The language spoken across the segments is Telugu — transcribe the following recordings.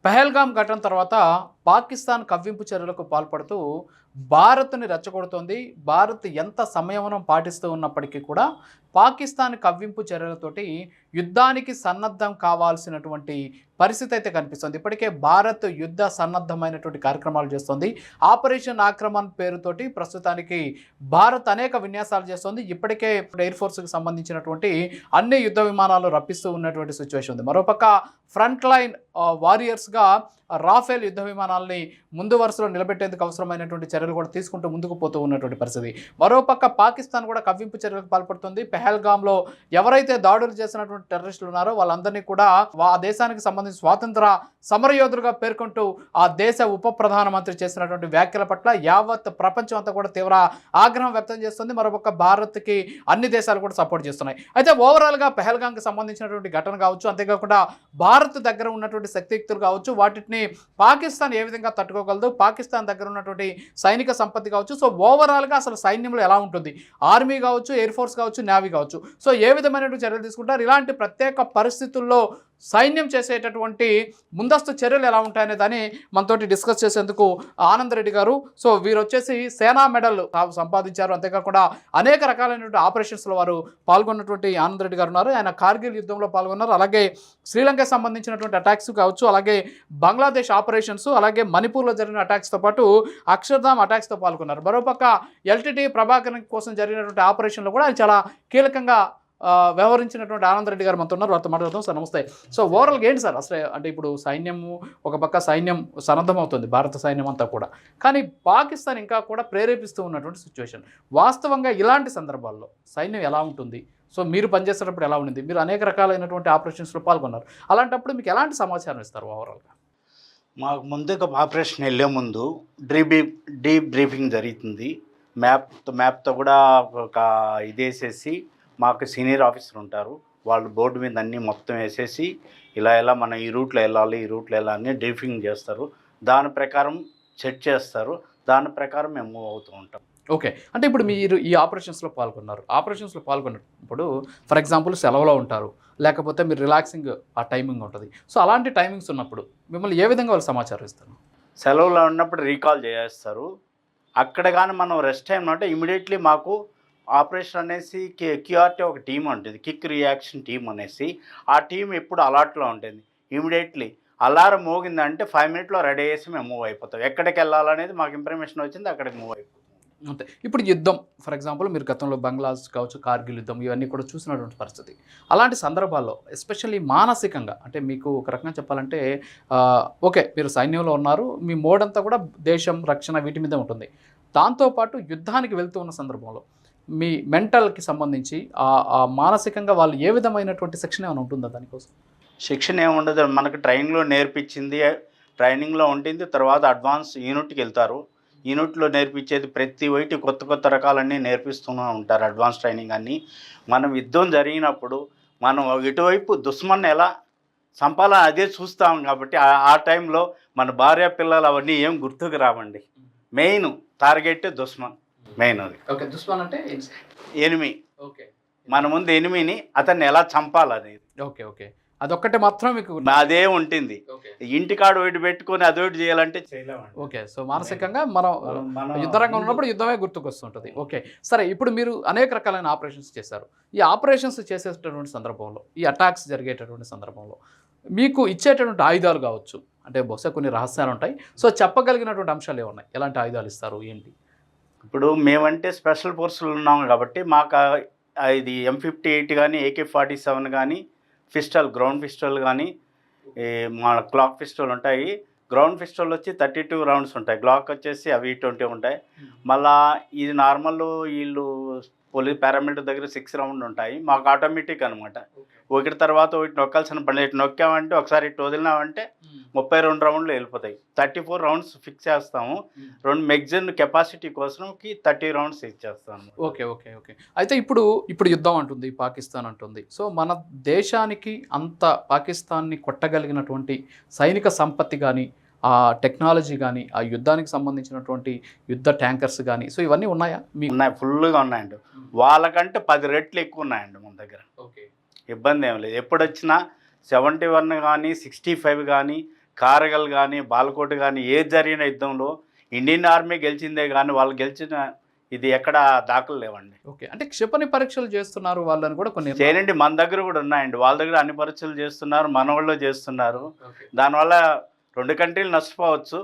పహల్గామ్ ఘటన తర్వాత పాకిస్తాన్ కవ్వింపు చర్యలకు పాల్పడుతూ భారత్ని రెచ్చగొడుతోంది. భారత్ ఎంత సంయమనం పాటిస్తూ ఉన్నప్పటికీ కూడా పాకిస్తాన్ కవ్వింపు చర్యలతోటి యుద్ధానికి సన్నద్ధం కావాల్సినటువంటి పరిస్థితి అయితే కనిపిస్తుంది. ఇప్పటికే భారత్ యుద్ధ సన్నద్ధమైనటువంటి కార్యక్రమాలు చేస్తుంది. ఆపరేషన్ ఆక్రమణ్ పేరుతోటి ప్రస్తుతానికి భారత్ అనేక విన్యాసాలు చేస్తుంది. ఇప్పటికే ఎయిర్ ఫోర్స్కి సంబంధించినటువంటి అన్ని యుద్ధ విమానాలు రప్పిస్తూ ఉన్నటువంటి సిచ్యువేషన్ ఉంది. మరోపక్క ఫ్రంట్ లైన్ వారియర్స్గా రాఫెల్ యుద్ధ విమానాలని ముందు వరుసలో నిలబెట్టేందుకు అవసరమైనటువంటి చర్యలు కూడా తీసుకుంటూ ముందుకు పోతూ ఉన్నటువంటి పరిస్థితి. మరోపక్క పాకిస్తాన్ కూడా కవ్వింపు చర్యలకు పాల్పడుతుంది. పెహల్గామ్లో ఎవరైతే దాడులు చేసినటువంటి టెర్రరిస్టులు ఉన్నారో వాళ్ళందరినీ కూడా ఆ దేశానికి సంబంధించి స్వాతంత్ర సమరయోధులుగా పేర్కొంటూ ఆ దేశ ఉప ప్రధానమంత్రి చేసినటువంటి వ్యాఖ్యల పట్ల యావత్ ప్రపంచం అంతా కూడా తీవ్ర ఆగ్రహం వ్యక్తం చేస్తుంది. మరోపక్క భారత్కి అన్ని దేశాలు కూడా సపోర్ట్ చేస్తున్నాయి. అయితే ఓవరాల్గా పెహల్గామ్కి సంబంధించినటువంటి ఘటన కావచ్చు, అంతేకాకుండా భారత్ దగ్గర ఉన్నటువంటి శక్తియుక్తులు కావచ్చు, వాటిని పాకిస్తాన్ ఏ విధంగా తట్టుకోగలదు, పాకిస్తాన్ దగ్గర ఉన్నటువంటి సైనిక సంపత్తి కావచ్చు, సో ఓవరాల్గా అసలు సైన్యంలో ఎలా ఉంటుంది, ఆర్మీ కావచ్చు, ఎయిర్ ఫోర్స్ కావచ్చు, నేవీ కావచ్చు, సో ఏ విధమైనటువంటి చర్యలు తీసుకుంటారు, ఇలాంటి ప్రత్యేక పరిస్థితుల్లో సైన్యం చేసేటటువంటి ముందస్తు చర్యలు ఎలా ఉంటాయనే దాన్ని మనతోటి డిస్కస్ చేసేందుకు ఆనంద్ రెడ్డి గారు. సో వీరు వచ్చేసి సేనా మెడల్ సంపాదించారు. అంతేకాకుండా అనేక రకాలైనటువంటి ఆపరేషన్స్లో వారు పాల్గొన్నటువంటి ఆనంద్ రెడ్డి గారు ఉన్నారు. ఆయన కార్గిల్ యుద్ధంలో పాల్గొన్నారు. అలాగే శ్రీలంకకి సంబంధించినటువంటి అటాక్స్ కావచ్చు, అలాగే బంగ్లాదేశ్ ఆపరేషన్స్, అలాగే మణిపూర్లో జరిగిన అటాక్స్తో పాటు అక్షర్ధామ్ అటాక్స్తో పాల్గొన్నారు. మరోపక్క ఎల్టీటీ ప్రభాకర్ కోసం జరిగినటువంటి ఆపరేషన్లో కూడా ఆయన చాలా కీలకంగా వ్యవహరించినటువంటి ఆనంద్ రెడ్డి గారు మనతో ఉన్నారు. వారితో మాట్లాడుతాం. సార్ నమస్తే. సో ఓవరాల్గా ఏంటి సార్ అసలు, అంటే ఇప్పుడు సైన్యము ఒక పక్క సైన్యం సన్నద్ధమవుతుంది, భారత సైన్యం అంతా కూడా, కానీ పాకిస్తాన్ ఇంకా కూడా ప్రేరేపిస్తూ ఉన్నటువంటి సిచ్యువేషన్. వాస్తవంగా ఇలాంటి సందర్భాల్లో సైన్యం ఎలా ఉంటుంది, సో మీరు పనిచేసేటప్పుడు ఎలా ఉండింది, మీరు అనేక రకాలైనటువంటి ఆపరేషన్స్లో పాల్గొన్నారు, అలాంటప్పుడు మీకు ఎలాంటి సమాచారం ఇస్తారు ఓవరాల్గా? మాకు ముందుగా ఆపరేషన్ వెళ్ళే ముందు డీప్ బ్రీఫింగ్ జరుగుతుంది. మ్యాప్తో కూడా ఒక ఇదేసేసి మాకు సీనియర్ ఆఫీసర్ ఉంటారు, వాళ్ళు బోర్డు మీద అన్నీ మొత్తం వేసేసి ఇలా మనం ఈ రూట్లో వెళ్ళాలి, ఈ రూట్లో వెళ్ళాలని బ్రీఫింగ్ చేస్తారు. దాని ప్రకారం సెట్ చేస్తారు. దాని ప్రకారం మేము మూవ్ అవుతూ ఉంటాం. ఓకే, అంటే ఇప్పుడు మీరు ఈ ఆపరేషన్స్లో పాల్గొన్నారు. ఆపరేషన్స్లో పాల్గొన్నప్పుడు ఫర్ ఎగ్జాంపుల్ సెలవులో ఉంటారు, లేకపోతే మీరు రిలాక్సింగ్ ఆ టైమింగ్ ఉంటుంది. సో అలాంటి టైమింగ్స్ ఉన్నప్పుడు మిమ్మల్ని ఏ విధంగా వాళ్ళు సమాచారం ఇస్తారు? సెలవులో ఉన్నప్పుడు రీకాల్ చేస్తారు. అక్కడ కానీ మనం రెస్ట్ టైం అంటే ఇమీడియట్లీ మాకు ఆపరేషన్ అనేసి క్యూఆర్టీ ఒక టీం ఉంటుంది, క్విక్ రియాక్షన్ టీం అనేసి. ఆ టీం ఎప్పుడు అలర్ట్లో ఉంటుంది. ఇమీడియట్లీ అలారం మోగిందంటే 5 మినిట్లో రెడీ చేసి మేము మూవ్ అయిపోతాం. ఎక్కడికి వెళ్ళాలనేది మాకు ఇన్ఫర్మేషన్ వచ్చింది, అక్కడికి మూవ్ అయిపోతాం. అంతే. ఇప్పుడు యుద్ధం ఫర్ ఎగ్జాంపుల్ మీరు గతంలో బంగ్లాదేశ్ కావచ్చు, కార్గిల్ యుద్ధం, ఇవన్నీ కూడా చూసినటువంటి పరిస్థితి. అలాంటి సందర్భాల్లో ఎస్పెషల్లీ మానసికంగా, అంటే మీకు ఒక రకంగా చెప్పాలంటే ఓకే మీరు సైన్యంలో ఉన్నారు, మీ మోడంతా కూడా దేశం రక్షణ వీటి మీద ఉంటుంది. దాంతోపాటు యుద్ధానికి వెళ్తూ ఉన్న సందర్భంలో మీ మెంటల్కి సంబంధించి మానసికంగా వాళ్ళు ఏ విధమైనటువంటి శిక్షణ ఏమైనా ఉంటుందా దానికోసం? శిక్షణ ఏముండదు, మనకు ట్రైనింగ్లో నేర్పించింది ట్రైనింగ్లో ఉంటుంది. తర్వాత అడ్వాన్స్ యూనిట్కి వెళ్తారు. యూనిట్లో నేర్పించేది ప్రతి ఒక్కటి కొత్త రకాలన్నీ నేర్పిస్తూనే ఉంటారు, అడ్వాన్స్ ట్రైనింగ్ అన్నీ. మనం యుద్ధం జరిగినప్పుడు మనం ఇటువైపు దుష్మన్ ఎలా చంపాలని అదే చూస్తాం కాబట్టి ఆ టైంలో మన భార్య పిల్లలు అవన్నీ ఏం గుర్తుకు రావండి. మెయిన్ టార్గెట్ దుష్మన్, మెయిన్ అది. ఓకే, దుష్మన్ అంటే ఎనిమి. ఓకే, మన ముందు ఎనిమిని అతన్ని ఎలా చంపాలనేది. ఓకే ఓకే, అదొక్కటే మాత్రం మీకు అదే ఉంటుంది. ఇంటికాడు ఒకటి పెట్టుకొని అదొకటి చేయాలంటే చేయలేమండి. ఓకే, సో మానసికంగా మనం యుద్ధరంగంలో ఉన్నప్పుడు యుద్ధమే గుర్తుకొస్తుంటుంది. ఓకే సరే, ఇప్పుడు మీరు అనేక రకాలైన ఆపరేషన్స్ చేశారు. ఈ ఆపరేషన్స్ చేసేటటువంటి సందర్భంలో, ఈ అటాక్స్ జరిగేటటువంటి సందర్భంలో మీకు ఇచ్చేటటువంటి ఆయుధాలు కావచ్చు, అంటే బహుశా కొన్ని రహస్యాలు ఉంటాయి, సో చెప్పగలిగినటువంటి అంశాలు ఏమున్నాయి, ఎలాంటి ఆయుధాలు ఇస్తారు ఏంటి? ఇప్పుడు మేమంటే స్పెషల్ ఫోర్సులు ఉన్నాం కాబట్టి మాకు ఇది M58 కానీ, AK-47 కానీ, గ్రౌండ్ పిస్టల్ కానీ, మన క్లాక్ పిస్టల్ ఉంటాయి. గ్రౌండ్ పిస్టల్ వచ్చి 32 రౌండ్స్ ఉంటాయి, గ్లాక్ వచ్చేసి అవి 20 ఉంటాయి. మళ్ళా ఇది నార్మల్ వీళ్ళు పారామిలిటరీ దగ్గర 6 రౌండ్ ఉంటాయి. మాకు ఆటోమేటిక్ అనమాట. ఒకటి తర్వాత ఒకటి నొక్కాల్సిన పని, ఇటు నొక్కామంటే ఒకసారి ఇటు వదిలినామంటే 32 రౌండ్లు వెళ్ళిపోతాయి. 34 రౌండ్స్ ఫిక్స్ చేస్తాము. 2 మెగ్జిన్ కెపాసిటీ కోసంకి 30 రౌండ్స్ ఇచ్చేస్తాము. ఓకే ఓకే ఓకే, అయితే ఇప్పుడు యుద్ధం అంటుంది, పాకిస్తాన్ అంటుంది. సో మన దేశానికి అంత పాకిస్తాన్ని కొట్టగలిగినటువంటి సైనిక సంపత్తి కానీ, ఆ టెక్నాలజీ కానీ, ఆ యుద్ధానికి సంబంధించినటువంటి యుద్ధ ట్యాంకర్స్ కానీ, సో ఇవన్నీ ఉన్నాయా? ఉన్నాయి, ఫుల్గా ఉన్నాయండి. వాళ్ళకంటే 10 రెట్లు ఎక్కువ ఉన్నాయండి మన దగ్గర. ఓకే, ఇబ్బంది ఏం లేదు. ఎప్పుడు వచ్చినా 71 కానీ, 65 కానీ, కారగల్ కానీ బాలకోట్ కానీ ఏది జరిగిన యుద్ధంలో ఇండియన్ ఆర్మీ గెలిచిందే కానీ వాళ్ళు గెలిచిన ఇది ఎక్కడ దాఖలు లేవండి. ఓకే, అంటే క్షిపణి పరీక్షలు చేస్తున్నారు వాళ్ళని కూడా కొన్ని చేయనండి, మన దగ్గర కూడా ఉన్నాయండి. వాళ్ళ దగ్గర అన్ని పరీక్షలు చేస్తున్నారు, మన వాళ్ళు చేస్తున్నారు. దానివల్ల 2 కంట్రీలు నష్టపోవచ్చు.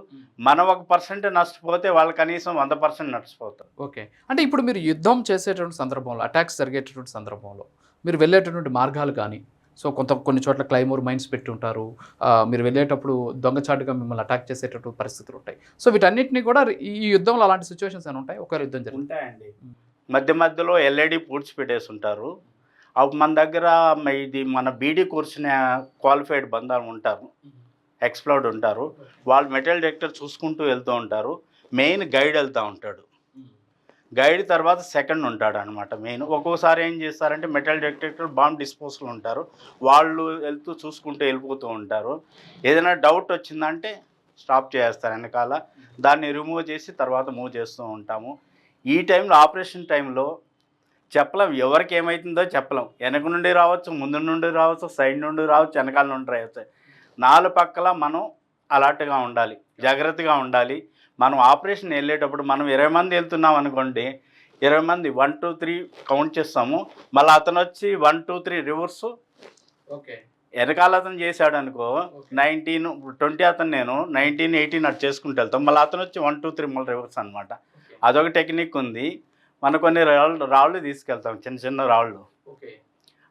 మనం 1% నష్టపోతే వాళ్ళు కనీసం 100% నష్టపోతారు. ఓకే, అంటే ఇప్పుడు మీరు యుద్ధం చేసేటువంటి సందర్భంలో, అటాక్స్ జరిగేటటువంటి సందర్భంలో మీరు వెళ్ళేటటువంటి మార్గాలు కానీ, సో కొన్ని చోట్ల క్లైమోర్ మైన్స్ పెట్టి ఉంటారు, మీరు వెళ్ళేటప్పుడు దొంగచాటుగా మిమ్మల్ని అటాక్ చేసేటటువంటి పరిస్థితులు ఉంటాయి. సో వీటన్నిటిని కూడా ఈ యుద్ధంలో అలాంటి సిచ్యువేషన్స్ ఏమైనా ఉంటాయి? ఒకవేళ యుద్ధం జరిగింది ఉంటాయండి. మధ్య మధ్యలో ఎల్ఈడి పూడ్చి పెట్టేసి ఉంటారు. అప్పుడు మన దగ్గర ఇది మన బీడీ కోర్సుని క్వాలిఫైడ్ బంధాలు ఉంటారు, ఎక్స్ప్లోర్డ్ ఉంటారు. వాళ్ళు మెటల్ డిటెక్టర్ చూసుకుంటూ వెళ్తూ ఉంటారు. మెయిన్ గైడ్ వెళ్తూ ఉంటాడు. గైడ్ తర్వాత సెకండ్ ఉంటాడు అనమాట మెయిన్. ఒక్కోసారి ఏం చేస్తారంటే మెటల్ డిటెక్టర్ బాంబ్ డిస్పోజల్ ఉంటారు, వాళ్ళు వెళ్తూ చూసుకుంటూ వెళ్ళిపోతూ ఉంటారు. ఏదైనా డౌట్ వచ్చిందంటే స్టాప్ చేస్తారు వెనకాల, దాన్ని రిమూవ్ చేసి తర్వాత మూవ్ చేస్తూ ఉంటాము. ఈ టైంలో ఆపరేషన్ టైంలో చెప్పలేం ఎవరికి ఏమవుతుందో చెప్పలేం. వెనక నుండి రావచ్చు, ముందు నుండి రావచ్చు, సైడ్ నుండి రావచ్చు, వెనకాల నుండి రావచ్చు. 4 పక్కల మనం అలర్ట్గా ఉండాలి, జాగ్రత్తగా ఉండాలి. మనం ఆపరేషన్ వెళ్ళేటప్పుడు మనం 20 మంది వెళ్తున్నాం అనుకోండి, 20 మంది 1 2 3 కౌంట్ చేస్తాము. మళ్ళీ అతను వచ్చి 1 2 3 రివర్సు, ఓకే, వెనకాల అతను చేశాడు అనుకో 19 20 అతను నేను 19 18 అటు చేసుకుంటూ వెళ్తాం. మళ్ళీ అతను వచ్చి 1 2 3 మళ్ళీ రివర్స్ అనమాట. అదొక టెక్నిక్ ఉంది. మనం కొన్ని రాళ్ళు తీసుకెళ్తాం, చిన్న చిన్న రాళ్ళు.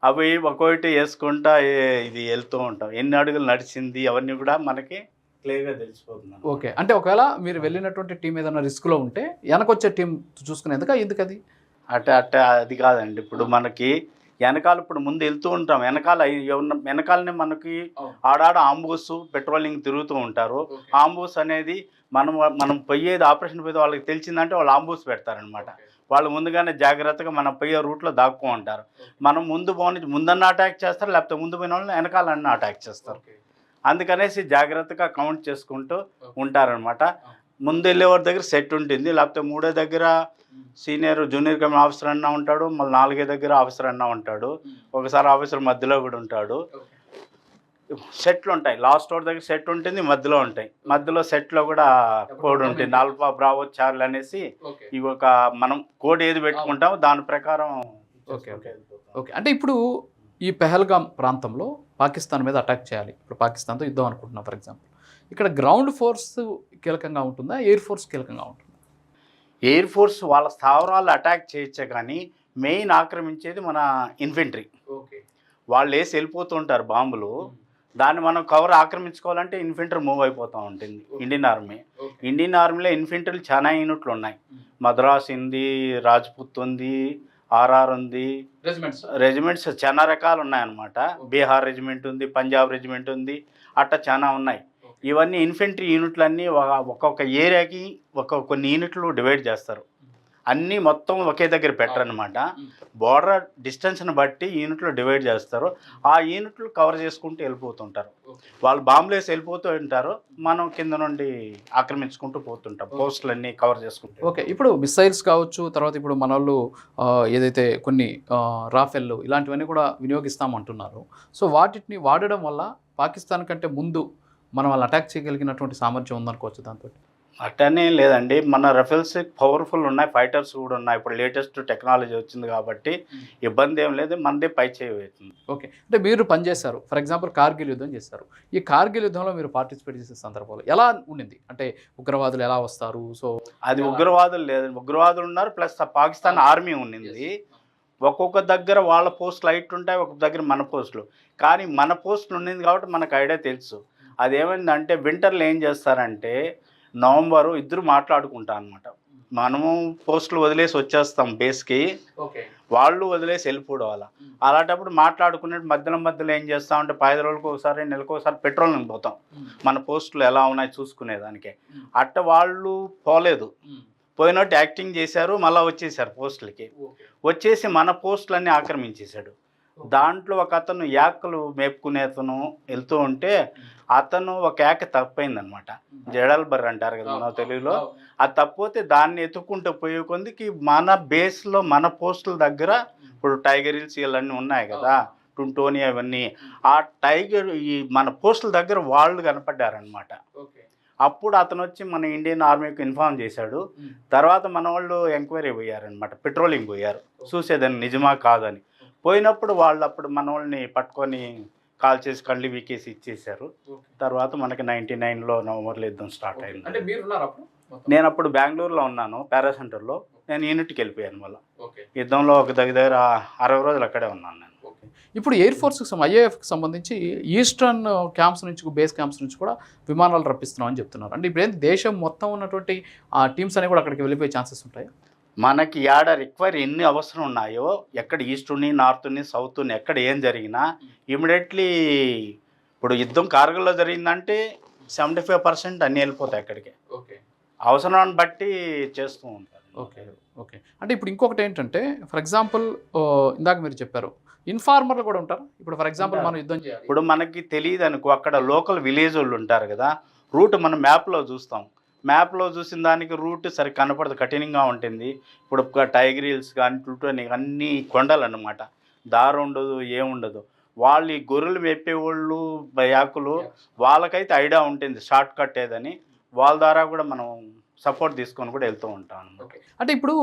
అవి ఒక్కొక్కటి వేసుకుంటా ఇది వెళ్తూ ఉంటాం. ఎన్ని అడుగులు నడిచింది అవన్నీ కూడా మనకి క్లియర్గా తెలిసిపోతుంది. ఓకే, అంటే ఒకవేళ మీరు వెళ్ళినటువంటి టీం ఏదైనా రిస్క్లో ఉంటే వెనకొచ్చే టీం చూసుకునేందుకు ఎందుకు అది అది కాదండి. ఇప్పుడు మనకి వెనకాల ఇప్పుడు ముందు వెళ్తూ ఉంటాం, వెనకాలనే మనకి ఆడాడ ఆంబూస్ పెట్రోలింగ్ తిరుగుతూ ఉంటారు. ఆంబూస్ అనేది మనం పోయేది ఆపరేషన్ పోయేది వాళ్ళకి తెలిసిందంటే వాళ్ళు ఆంబూస్ పెడతారనమాట. వాళ్ళు ముందుగానే జాగ్రత్తగా మనం పోయే రూట్లో దాక్కో ఉంటారు. మనం ముందన్న అటాక్ చేస్తారు, లేకపోతే ముందు పోయిన వాళ్ళని వెనకాలన్న అటాక్ చేస్తారు. అందుకనేసి జాగ్రత్తగా కౌంట్ చేసుకుంటూ ఉంటారనమాట. ముందు వెళ్ళేవారి దగ్గర సెట్ ఉంటుంది, లేకపోతే 3 దగ్గర సీనియర్ జూనియర్ కమిటీ ఆఫీసర్ అన్నా ఉంటాడు, మళ్ళీ 4 దగ్గర ఆఫీసర్ అన్నా ఉంటాడు, ఒకసారి ఆఫీసర్ మధ్యలో కూడా ఉంటాడు. సెట్లు ఉంటాయి, లాస్ట్ ఓవర్ దగ్గర సెట్ ఉంటుంది, మధ్యలో ఉంటాయి. మధ్యలో సెట్లో కూడా కోడ్ ఉంటుంది, ఆల్ఫా బ్రావో చార్ల్ అనేసి. ఇవి ఒక మనం కోడ్ ఏది పెట్టుకుంటామో దాని ప్రకారం. ఓకే ఓకే ఓకే, అంటే ఇప్పుడు ఈ పెహల్గాం ప్రాంతంలో పాకిస్తాన్ మీద అటాక్ చేయాలి, ఇప్పుడు పాకిస్తాన్తో యుద్ధం అనుకుంటున్నాం ఫర్ ఎగ్జాంపుల్, ఇక్కడ గ్రౌండ్ ఫోర్స్ కీలకంగా ఉంటుందా, ఎయిర్ ఫోర్స్ కీలకంగా ఉంటుందా? ఎయిర్ ఫోర్స్ వాళ్ళ స్థావరాలు అటాక్ చేయొచ్చే కానీ మెయిన్ ఆక్రమించేది మన ఇన్ఫెంట్రీ. వాళ్ళు వేసి వెళ్ళిపోతూ ఉంటారు బాంబులు, దాన్ని మనం కవర్ ఆక్రమించుకోవాలంటే ఇన్ఫెంట్రీ మూవ్ అయిపోతూ ఉంటుంది. ఇండియన్ ఆర్మీలో ఇన్ఫెంట్రీలు చాలా యూనిట్లు ఉన్నాయి. మద్రాస్ ఉంది, రాజ్పుత్ ఉంది, ఆర్ఆర్ ఉంది, రెజిమెంట్స్ చాలా రకాలు ఉన్నాయన్నమాట. బీహార్ రెజిమెంట్ ఉంది, పంజాబ్ రెజిమెంట్ ఉంది, అట్లా చాలా ఉన్నాయి. ఇవన్నీ ఇన్ఫెంట్రీ యూనిట్లన్నీ ఒక్కొక్క ఏరియాకి కొన్ని యూనిట్లు డివైడ్ చేస్తారు. అన్నీ మొత్తం ఒకే దగ్గర పెట్టరనమాట. బోర్డర్ డిస్టెన్స్ని బట్టి యూనిట్లు డివైడ్ చేస్తారు. ఆ యూనిట్లు కవర్ చేసుకుంటూ వెళ్ళిపోతుంటారు. వాళ్ళు బాంబులు వేసి వెళ్ళిపోతూ ఉంటారు, మనం కింద నుండి ఆక్రమించుకుంటూ పోతుంటాం, పోస్టులన్నీ కవర్ చేసుకుంటూ. ఓకే, ఇప్పుడు మిసైల్స్ కావచ్చు, తర్వాత ఇప్పుడు మన వాళ్ళు ఏదైతే కొన్ని రాఫెల్ ఇలాంటివన్నీ కూడా వినియోగిస్తామంటున్నారు. సో వాటిని వాడడం వల్ల పాకిస్తాన్ కంటే ముందు మనం వాళ్ళు అటాక్ చేయగలిగినటువంటి సామర్థ్యం ఉందనుకోవచ్చు దాంతో? అట్టనే లేదండి, మన రఫెల్స్ పవర్ఫుల్ ఉన్నాయి, ఫైటర్స్ కూడా ఉన్నాయి. ఇప్పుడు లేటెస్ట్ టెక్నాలజీ వచ్చింది కాబట్టి ఇబ్బంది ఏం లేదు, మనదే పై చేయవుతుంది. ఓకే, అంటే మీరు పనిచేశారు, ఫర్ ఎగ్జాంపుల్ కార్గిల్ యుద్ధం చేశారు. ఈ కార్గిల్ యుద్ధంలో మీరు పార్టిసిపేట్ చేసే సందర్భంలో ఎలా ఉండింది? అంటే ఉగ్రవాదులు ఎలా వస్తారు? సో అది ఉగ్రవాదులు లేదండి, ఉగ్రవాదులు ఉన్నారు, ప్లస్ పాకిస్తాన్ ఆర్మీ ఉండింది. ఒక్కొక్క దగ్గర వాళ్ళ పోస్టులు హైట్ ఉంటాయి, ఒక్కొక్క దగ్గర మన పోస్టులు. కానీ మన పోస్టులు ఉండింది కాబట్టి మనకు ఐడియా తెలుసు. అదేమైందంటే వింటర్లో ఏం చేస్తారంటే నవంబరు ఇద్దరు మాట్లాడుకుంటాం అనమాట. మనము పోస్టులు వదిలేసి వచ్చేస్తాం బేస్కి, వాళ్ళు వదిలేసి వెళ్ళిపోవడం అలా. అలాంటప్పుడు మాట్లాడుకునే మధ్యలో ఏం చేస్తామంటే 5 రోజులకు ఒకసారి, నెలకు ఒకసారి పెట్రోల్ నింపుతాం మన పోస్టులు ఎలా ఉన్నాయి చూసుకునేదానికే. అట్ట వాళ్ళు పోలేదు, పోయినట్టు యాక్టింగ్ చేశారు, మళ్ళీ వచ్చేసారు పోస్టులకి. వచ్చేసి మన పోస్టులన్నీ ఆక్రమించేశాడు. దాంట్లో ఒక అతను యాకలు మేపుకునే అతను వెళ్తూ ఉంటే అతను ఒక యాక తప్పైందనమాట. జడల్ బర్ర అంటారు కదా మన తెలుగులో. అది తప్పితే దాన్ని ఎత్తుక్కుంటూ పోయే కొందికి మన బేస్లో మన పోస్టుల దగ్గర ఇప్పుడు టైగర్ హిల్స్ ఇవన్నీ ఉన్నాయి కదా, టుంటోనియా ఇవన్నీ. ఆ టైగర్ ఈ మన పోస్టుల దగ్గర వాళ్ళు కనపడ్డారనమాట. అప్పుడు అతను వచ్చి మన ఇండియన్ ఆర్మీకి ఇన్ఫార్మ్ చేశాడు. తర్వాత మన వాళ్ళు ఎంక్వైరీ పోయారనమాట, పెట్రోలింగ్ పోయారు చూసేదాన్ని నిజమా కాదని. పోయినప్పుడు వాళ్ళు అప్పుడు మన వాళ్ళని పట్టుకొని కాల్ చేసి కళ్ళు వీకేసి ఇచ్చేశారు. తర్వాత మనకి 99లో నవంబర్లో యుద్ధం స్టార్ట్ అయింది. నేను అప్పుడు బెంగళూరులో ఉన్నాను, పారాసెంటర్లో. నేను యూనిట్కి వెళ్ళిపోయాను మళ్ళీ. యుద్ధంలో ఒక దగ్గర 60 రోజులు అక్కడే ఉన్నాను నేను. ఇప్పుడు ఎయిర్ ఫోర్స్కి ఐఏఎఫ్కి సంబంధించి ఈస్టర్న్ క్యాంప్స్ నుంచి, బేస్ క్యాంప్స్ నుంచి కూడా విమానాలు రప్పిస్తున్నాం అని చెప్తున్నారు. అంటే ఇప్పుడు ఏంటి, దేశం మొత్తం ఉన్నటువంటి ఆ టీమ్స్ అనేవి కూడా అక్కడికి వెళ్ళిపోయే ఛాన్సెస్ ఉంటాయి. మనకి యాడ రిక్వైర్ ఎన్ని అవసరం ఉన్నాయో, ఎక్కడ ఈస్ట్ని, నార్త్ని, సౌత్ని ఎక్కడ ఏం జరిగినా ఇమీడియట్లీ ఇప్పుడు యుద్ధం కార్గిల్లో జరిగిందంటే 75% అన్నీ వెళ్ళిపోతాయి అక్కడికి. అవసరాన్ని బట్టి చేస్తూ ఉంటారు. ఓకే. అంటే ఇప్పుడు ఇంకొకటి ఏంటంటే, ఫర్ ఎగ్జాంపుల్ ఇందాక మీరు చెప్పారు ఇన్ఫార్మర్లు కూడా ఉంటారు. ఇప్పుడు ఫర్ ఎగ్జాంపుల్ మనం యుద్ధం చేయాలి, ఇప్పుడు మనకి తెలియదు అనుకో, అక్కడ లోకల్ విలేజ్ వాళ్ళు ఉంటారు కదా, రూట్ మనం మ్యాప్లో చూస్తాం. మ్యాప్లో చూసిన దానికి రూట్ సరి కనపడదు, కఠినంగా ఉంటుంది. ఇప్పుడు టైగర్ హిల్స్ కానీ ప్లూటోని అన్నీ కొండలు అన్నమాట, దారి ఉండదు, ఏముండదు. వాళ్ళు ఈ గొర్రెలు మేపేవాళ్ళు యాకులు, వాళ్ళకైతే ఐడియా ఉంటుంది షార్ట్ కట్ ఏదని. వాళ్ళ ద్వారా కూడా మనం సపోర్ట్ తీసుకొని కూడా వెళ్తూ ఉంటాం. అంటే ఇప్పుడు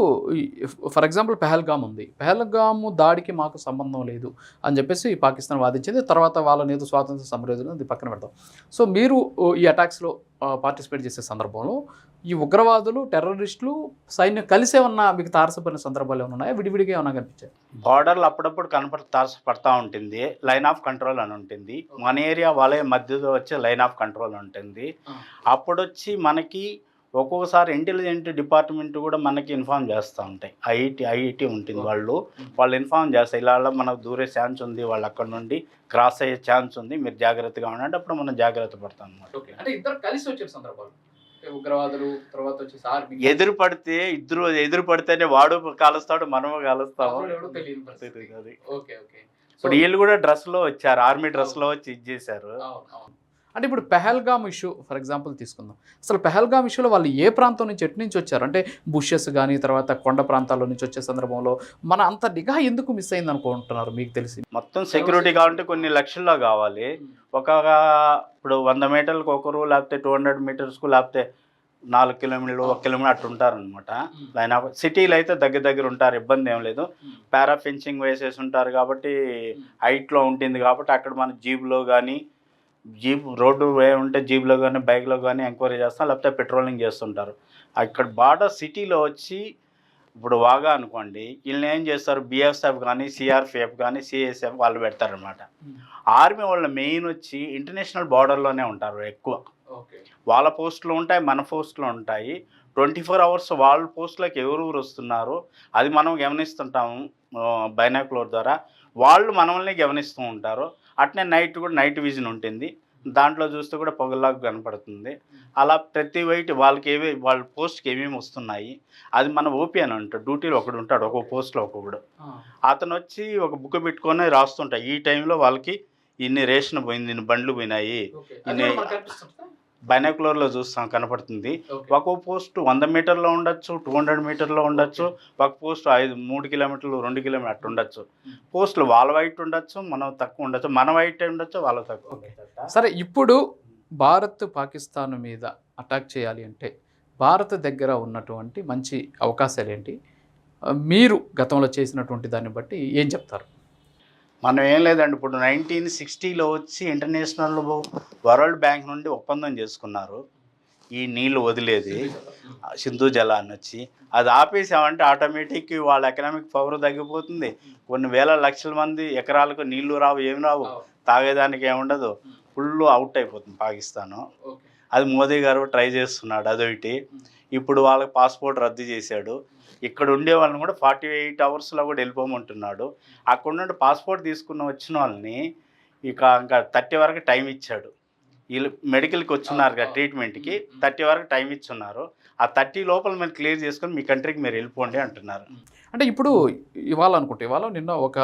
ఫర్ ఎగ్జాంపుల్ పెహల్గామ్ ఉంది, పెహల్గామ్ దాడికి మాకు సంబంధం లేదు అని చెప్పేసి పాకిస్తాన్ వాదించింది. తర్వాత వాళ్ళని ఏదో స్వాతంత్ర సమరయోధులు అది పక్కన పెడతాం. సో మీరు ఈ అటాక్స్లో పార్టిసిపేట్ చేసే సందర్భంలో ఈ ఉగ్రవాదులు, టెర్రరిస్టులు, సైన్యం కలిసే ఉన్న మీకు తారసపడిన సందర్భాలు ఏమైనా ఉన్నాయా, విడివిడిగా ఏమైనా కనిపించాయి? బార్డర్లు అప్పుడప్పుడు తారసపడతా ఉంటుంది, లైన్ ఆఫ్ కంట్రోల్ అని ఉంటుంది. మన ఏరియా వాళ్ళ మధ్యలో వచ్చే లైన్ ఆఫ్ కంట్రోల్ ఉంటుంది. అప్పుడు వచ్చి మనకి ఒక్కొక్కసారి ఇంటెలిజెంట్ డిపార్ట్మెంట్ కూడా మనకి ఇన్ఫార్మ్ చేస్తూ ఉంటాయి. ఐఐటి ఉంటుంది, వాళ్ళు ఇన్ఫార్మ్ చేస్తారు, ఇలా మనకు దూరే ఛాన్స్ ఉంది, వాళ్ళు అక్కడ నుండి క్రాస్ అయ్యే ఛాన్స్ ఉంది, మీరు జాగ్రత్తగా ఉండండి. అప్పుడు మనం జాగ్రత్త పడతాం అన్నమాట. అంటే ఇద్దరు కలిసి వచ్చే సందర్భాలు, ఉగ్రవాదులు తర్వాత వచ్చేసి ఆర్మీ ఎదురు పడితేనే వాడు కాలుస్తాడు, మనము కాలుస్తాము. ఇప్పుడు వీళ్ళు కూడా డ్రెస్లో వచ్చారు, ఆర్మీ డ్రెస్లో వచ్చి ఇది చేశారు. అంటే ఇప్పుడు పెహల్గామ్ ఇష్యూ ఫర్ ఎగ్జాంపుల్ తీసుకుందాం. అసలు పెహల్గామ్ ఇష్యూలో వాళ్ళు ఏ ప్రాంతం నుంచి ఎటు నుంచి వచ్చారు? అంటే బుషెస్ కానీ తర్వాత కొండ ప్రాంతాల్లో నుంచి వచ్చే సందర్భంలో మన అంత నిఘా ఎందుకు మిస్ అయింది అనుకుంటున్నారు మీకు తెలిసి? మొత్తం సెక్యూరిటీ కావాలంటే కొన్ని లక్షల్లో కావాలి. ఇప్పుడు 100 మీటర్లకు ఒకరు, లేకపోతే 200 మీటర్స్కు, లేకపోతే 4 కిలోమీటర్లు, 1 కిలోమీటర్ అట్లా ఉంటారనమాట. లైన్ ఆఫ్ సిటీలో అయితే దగ్గర ఉంటారు, ఇబ్బంది ఏం లేదు. పారా ఫెన్సింగ్ వేసేసి ఉంటారు కాబట్టి హైట్లో ఉంటుంది కాబట్టి అక్కడ మన జీబ్లో కానీ, రోడ్డు వే ఉంటే జీబ్లో కానీ, బైక్లో కానీ ఎంక్వైరీ చేస్తాం, లేకపోతే పెట్రోలింగ్ చేస్తుంటారు. అక్కడ బార్డర్ సిటీలో వచ్చి ఇప్పుడు వాగా అనుకోండి, వీళ్ళని ఏం చేస్తారు, బిఎస్ఎఫ్ కానీ, సిఆర్పిఎఫ్ కానీ, సిఎస్ఎఫ్ వాళ్ళు పెడతారనమాట. ఆర్మీ వాళ్ళ మెయిన్ వచ్చి ఇంటర్నేషనల్ బార్డర్లోనే ఉంటారు ఎక్కువ. వాళ్ళ పోస్టులు ఉంటాయి, మన పోస్టులు ఉంటాయి. 24 అవర్స్ వాళ్ళ పోస్టులకు ఎవరెవరు వస్తున్నారు అది మనం గమనిస్తుంటాము బైనాక్యులర్ ద్వారా. వాళ్ళు మనల్ని గమనిస్తూ ఉంటారు. అట్నే నైట్ కూడా నైట్ విజన్ ఉంటుంది, దాంట్లో చూస్తే కూడా పొగలాగా కనపడుతుంది. అలా ప్రతి వైట్ వాళ్ళకి వాళ్ళ పోస్ట్కి ఏమేమి వస్తున్నాయి అది మన ఓపీ అని ఉంటాడు, డ్యూటీలో ఒకడు ఉంటాడు, ఒక్కొక్క పోస్ట్లో ఒక్కొక్కడు. అతను వచ్చి ఒక బుక్ పెట్టుకొని రాస్తుంటాయి, ఈ టైంలో వాళ్ళకి ఇన్ని రేషన్ పోయింది, ఇన్ని బండ్లు పోయినాయి, ఇన్ని బైనాక్యులర్లో చూస్తాం కనపడుతుంది. ఒక పోస్ట్ 100 మీటర్లో ఉండొచ్చు, 200 మీటర్లో ఉండొచ్చు, ఒక పోస్ట్ 3 కిలోమీటర్లు, 2 కిలోమీటర్లు అట్లా ఉండొచ్చు. పోస్టులు వాళ్ళ వైట్ ఉండొచ్చు, మనం తక్కువ ఉండొచ్చు, మన వైట్ ఉండొచ్చు, వాళ్ళ తక్కువ. సరే, ఇప్పుడు భారత్ పాకిస్తాన్ మీద అటాక్ చేయాలి అంటే భారత్ దగ్గర ఉన్నటువంటి మంచి అవకాశాలు ఏంటి? మీరు గతంలో చేసినటువంటి దాన్ని బట్టి ఏం చెప్తారు? మనం ఏం లేదండి, ఇప్పుడు 1960లో వచ్చి ఇంటర్నేషనల్ వరల్డ్ బ్యాంక్ నుండి ఒప్పందం చేసుకున్నారు, ఈ నీళ్ళు వదిలేది సింధు జలాన్ని వచ్చి. అది ఆపేసామంటే ఆటోమేటిక్ వాళ్ళ ఎకనామిక్ పవర్ తగ్గిపోతుంది. కొన్ని వేల లక్షల మంది ఎకరాలకు నీళ్లు రావు, ఏమి రావు, తాగేదానికి ఏముండదు, ఫుల్ అవుట్ అయిపోతుంది పాకిస్తాను. అది మోదీ గారు ట్రై చేస్తున్నాడు అదొకటి. ఇప్పుడు వాళ్ళకి పాస్పోర్ట్ రద్దు చేశాడు. ఇక్కడ ఉండే వాళ్ళని కూడా 48 అవర్స్లో కూడా వెళ్ళిపోమంటున్నాడు. అక్కడ నుండి పాస్పోర్ట్ తీసుకుని వచ్చిన వాళ్ళని ఇంకా 30 వరకు టైం ఇచ్చాడు. వీళ్ళు మెడికల్కి వచ్చున్నారు కదా ట్రీట్మెంట్కి, 30 వరకు టైం ఇచ్చున్నారు. ఆ 30 లోపల మీరు క్లియర్ చేసుకొని మీ కంట్రీకి మీరు వెళ్ళిపోండి అంటున్నారు. అంటే ఇప్పుడు ఇవాళ నిన్న ఒక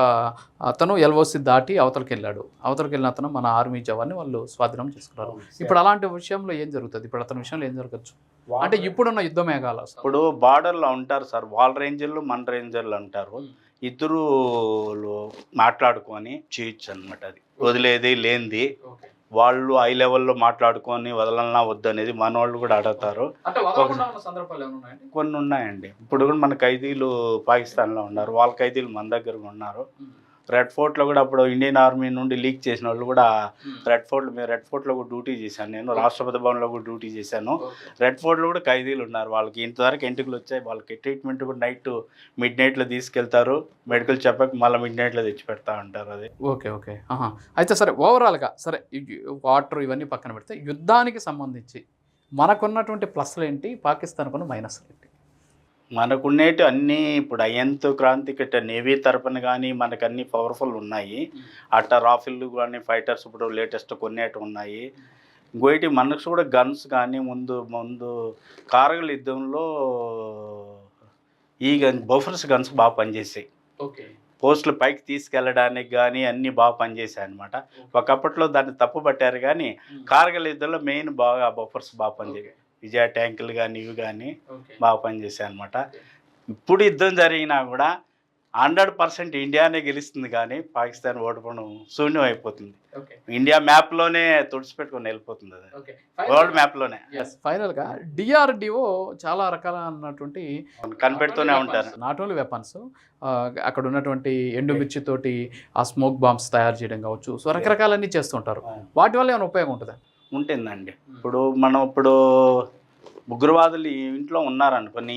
అతను ఎల్ఓసి దాటి అవతలకి వెళ్ళిన అతను మన ఆర్మీ జవాన్ని వాళ్ళు స్వాధీనం చేసుకున్నారు. ఇప్పుడు అలాంటి విషయంలో ఏం జరుగుతుంది? ఇప్పుడు అతని విషయంలో ఏం జరగచ్చు? అంటే ఇప్పుడున్న యుద్ధ మేఘాలు ఇప్పుడు బార్డర్లో ఉంటారు సార్, వాళ్ళ రేంజర్లు మన రేంజర్లు అంటారు. ఇద్దరు మాట్లాడుకొని చేయొచ్చు అనమాట. అది వదిలేది లేనిది వాళ్ళు హై లెవెల్లో మాట్లాడుకొని వదలన్నా వద్దు అనేది మన వాళ్ళు కూడా అడుగుతారు. కొన్ని ఉన్నాయండి. ఇప్పుడు కూడా మన ఖైదీలు పాకిస్తాన్లో ఉన్నారు, వాళ్ళ ఖైదీలు మన దగ్గర ఉన్నారు. రెడ్ ఫోర్ట్లో కూడా అప్పుడు ఇండియన్ ఆర్మీ నుండి లీక్ చేసిన వాళ్ళు కూడా రెడ్ ఫోర్ట్లో కూడా డ్యూటీ చేశాను నేను. రాష్ట్రపతి భవన్లో కూడా డ్యూటీ చేశాను. రెడ్ ఫోర్ట్లో కూడా ఖైదీలు ఉన్నారు. వాళ్ళకి ఇంతవరకు ఎంటుకలు వచ్చాయి. వాళ్ళకి ట్రీట్మెంట్ కూడా మిడ్ నైట్లో తీసుకెళ్తారు. మెడికల్ చెప్పక మళ్ళీ మిడ్ నైట్లో తెచ్చి పెడతా ఉంటారు. అది ఓకే. అయితే సరే, ఓవరాల్గా సరే, వాటర్ ఇవన్నీ పక్కన పెడితే యుద్ధానికి సంబంధించి మనకున్నటువంటి ప్లస్లు ఏంటి, పాకిస్తాన్కు ఉన్న మైనస్లు ఏంటి? మనకున్నేటి అన్నీ ఇప్పుడు అయ్యంత క్రాంతికి నేవీ తరపున కానీ మనకు అన్ని పవర్ఫుల్ ఉన్నాయి. అట్ట రాఫెల్ కానీ ఫైటర్స్ ఇప్పుడు లేటెస్ట్ కొన్నేటి ఉన్నాయి. ఇంకోటి మనకు కూడా గన్స్ కానీ ముందు కార్గిల్ యుద్ధంలో ఈ బఫర్స్ గన్స్ బాగా పనిచేసాయి. పోస్టులు పైకి తీసుకెళ్ళడానికి కానీ అన్నీ బాగా పనిచేసాయి అనమాట. ఒకప్పట్లో దాన్ని తప్పు పట్టారు కానీ కార్గిల్ యుద్ధంలో మెయిన్ బాగా బఫర్స్ బాగా పనిచేసాయి. విజయ ట్యాంకులు కానీ ఇవి కానీ బాగా పనిచేసాయి అనమాట. ఇప్పుడు యుద్ధం జరిగినా కూడా 100% ఇండియానే గెలుస్తుంది కానీ పాకిస్తాన్ ఓడిపోవడం శూన్యం అయిపోతుంది. ఇండియా మ్యాప్లోనే తుడిచిపెట్టుకొని వెళ్ళిపోతుంది. అది వరల్డ్ మ్యాప్లోనే. ఫైనల్గా డిఆర్డిఓ చాలా రకాలైనటువంటి కనిపెడుతూనే ఉంటారు. నాట్ ఓన్లీ వెపన్స్, అక్కడ ఉన్నటువంటి ఎండుమిర్చితోటి ఆ స్మోక్ బాంబ్స్ తయారు చేయడం కావచ్చు, సో రకరకాలన్నీ చేస్తుంటారు. వాటి వల్ల ఏమైనా ఉపయోగం ఉంటుందా? ఉంటుందండి. ఇప్పుడు ఉగ్రవాదులు ఈ ఇంట్లో ఉన్నారనుకోని,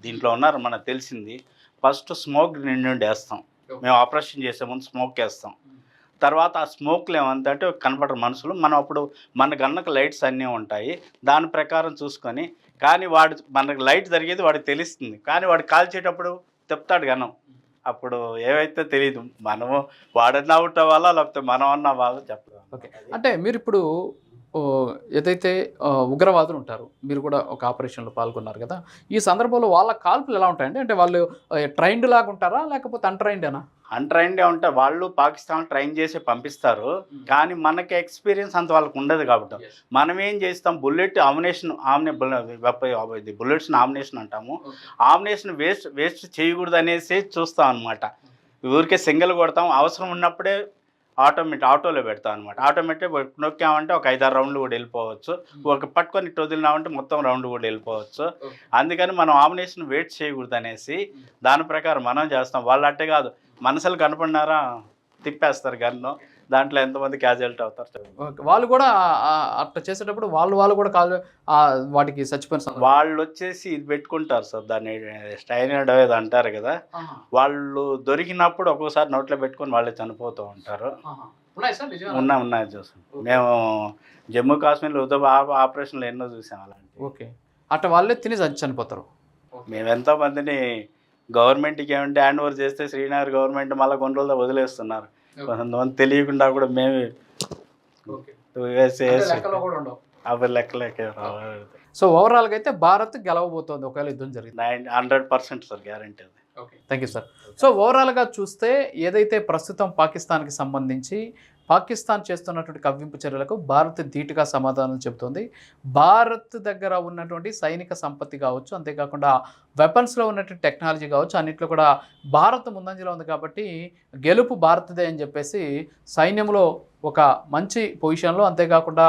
దీంట్లో ఉన్నారు మనకు తెలిసింది. ఫస్ట్ స్మోక్ నిండి వేస్తాం మేము. ఆపరేషన్ చేసే ముందు స్మోక్ వేస్తాం. తర్వాత ఆ స్మోక్లు ఏమంటే కనపడరు మనుషులు. మనం అప్పుడు మన గన్నకు లైట్స్ అన్నీ ఉంటాయి, దాని ప్రకారం చూసుకొని. కానీ మనకు లైట్ జరిగేది వాడికి తెలుస్తుంది, కానీ వాడు కాల్చేటప్పుడు చెప్తాడు గన్నం. అప్పుడు ఏవైతే తెలియదు, మనము వాడన్నా అవుట్ అవ్వాలా లేకపోతే మనం అన్న అవ్వాలో చెప్పదు. ఓకే, అంటే మీరు ఇప్పుడు ఏదైతే ఉగ్రవాదులు ఉంటారు, మీరు కూడా ఒక ఆపరేషన్లో పాల్గొన్నారు కదా, ఈ సందర్భంలో వాళ్ళ కాల్పులు ఎలా ఉంటాయండి? అంటే వాళ్ళు ట్రైన్డ్ లాగా ఉంటారా లేకపోతే అన్ట్రైన్డేనా? అన్ట్రైన్డే ఉంటారు. వాళ్ళు పాకిస్తాన్ ట్రైన్ చేసి పంపిస్తారు, కానీ మనకి ఎక్స్పీరియన్స్ అంత వాళ్ళకి ఉండదు. కాబట్టి మనం ఏం చేస్తాం, బుల్లెట్స్ ఆమినేషన్ అంటాము. ఆమినేషన్ వేస్ట్ చేయకూడదు అనేసి చూస్తాం అనమాట. ఊరికే సింగిల్ కొడతాం, అవసరం ఉన్నప్పుడే ఆటోలో పెడతాం అనమాట. ఆటోమేటిక్ నొక్కామంటే ఒక 5-6 రౌండ్లు కూడా వెళ్ళిపోవచ్చు. ఒక పట్టుకొని వదిలినామంటే మొత్తం రౌండ్ కూడా వెళ్ళిపోవచ్చు. అందుకని మనం ఆమినేషన్ వెయిట్ చేయకూడదు అనేసి దాని ప్రకారం మనం చేస్తాం. వాళ్ళు అట్టే కాదు, మనసులు కనపడినారా తిప్పేస్తారు గన్ను, దాంట్లో ఎంతమంది క్యాజువాలిటీ అవుతారు. వాళ్ళు కూడా అట్లా చేసేటప్పుడు వాళ్ళు కూడా వాటికి చచ్చిపోయిన వాళ్ళు వచ్చేసి ఇది పెట్టుకుంటారు సార్, దాన్ని స్టైనైడ్ ఏదో అంటారు కదా. వాళ్ళు దొరికినప్పుడు ఒక్కోసారి నోట్లో పెట్టుకొని వాళ్ళే చనిపోతూ ఉంటారు. ఉన్నాయి చూసాం మేము. జమ్మూ కాశ్మీర్లో ఆపరేషన్లు ఎన్నో చూసాం అలాంటి. ఓకే, అట్లా వాళ్ళే తిని చనిపోతారు. మేము ఎంతోమందిని గవర్నమెంట్కి ఏమంటే హ్యాండ్ ఓవర్ చేస్తే శ్రీనగర్ గవర్నమెంట్ మళ్ళీ కొన్ని రోజులు వదిలేస్తున్నారు. కొంతమంది తెలియకుండా కూడా మేమే లెక్క. సో ఓవరాల్గా అయితే భారత్ గెలవబోతోంది ఒకవేళ యుద్ధం జరిగింది. 100% sir, guarantee. Thank you sir. So ఓవరాల్గా చూస్తే ఏదైతే ప్రస్తుతం పాకిస్తాన్కి సంబంధించి పాకిస్తాన్ చేస్తున్నటువంటి కవ్వింపు చర్యలకు భారత్ ధీటుగా సమాధానం చెబుతోంది. భారత్ దగ్గర ఉన్నటువంటి సైనిక సంపత్తి కావచ్చు, అంతేకాకుండా వెపన్స్లో ఉన్నటువంటి టెక్నాలజీ కావచ్చు, అన్నింటిలో కూడా భారత్ ముందంజలో ఉంది. కాబట్టి గెలుపు భారత్దే అని చెప్పేసి సైన్యంలో ఒక మంచి పొజిషన్లో, అంతేకాకుండా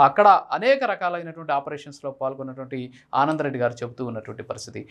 అక్కడ అనేక రకాలైనటువంటి ఆపరేషన్స్లో పాల్గొన్నటువంటి ఆనంద్ రెడ్డి గారు చెబుతూ ఉన్నటువంటి పరిస్థితి.